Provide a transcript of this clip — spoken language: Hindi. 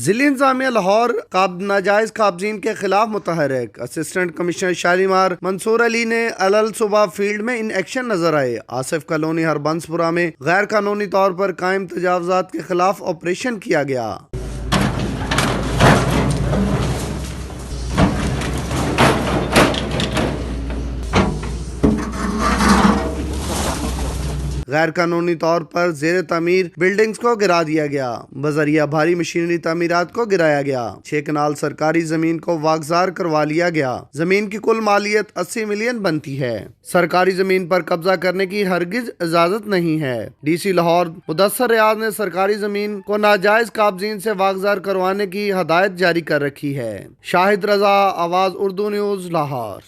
जिला इंतजामिया लाहौर नाजायज काबजीन के खिलाफ मुतहरक। असिस्टेंट कमिश्नर शालीमार मंसूर अली ने अलल सुबह फील्ड में इन एक्शन नजर आए। आसिफ कॉलोनी हरबंसपुरा में गैर कानूनी तौर पर कायम तजावजात के खिलाफ ऑपरेशन किया गया। गैर कानूनी तौर पर जेर तमीर बिल्डिंग्स को गिरा दिया गया। बजरिया भारी मशीनरी तामीरात को गिराया गया। 6 कनाल सरकारी जमीन को वागजार करवा लिया गया। जमीन की कुल मालियत 80 मिलियन बनती है। सरकारी जमीन पर कब्जा करने की हरगिज इजाजत नहीं है। DC लाहौर मुदस्सर रियाज ने सरकारी जमीन को नाजायज काबजीन से वागजार करवाने की हदायत जारी कर रखी है। शाहिद रजा, आवाज उर्दू न्यूज, लाहौर।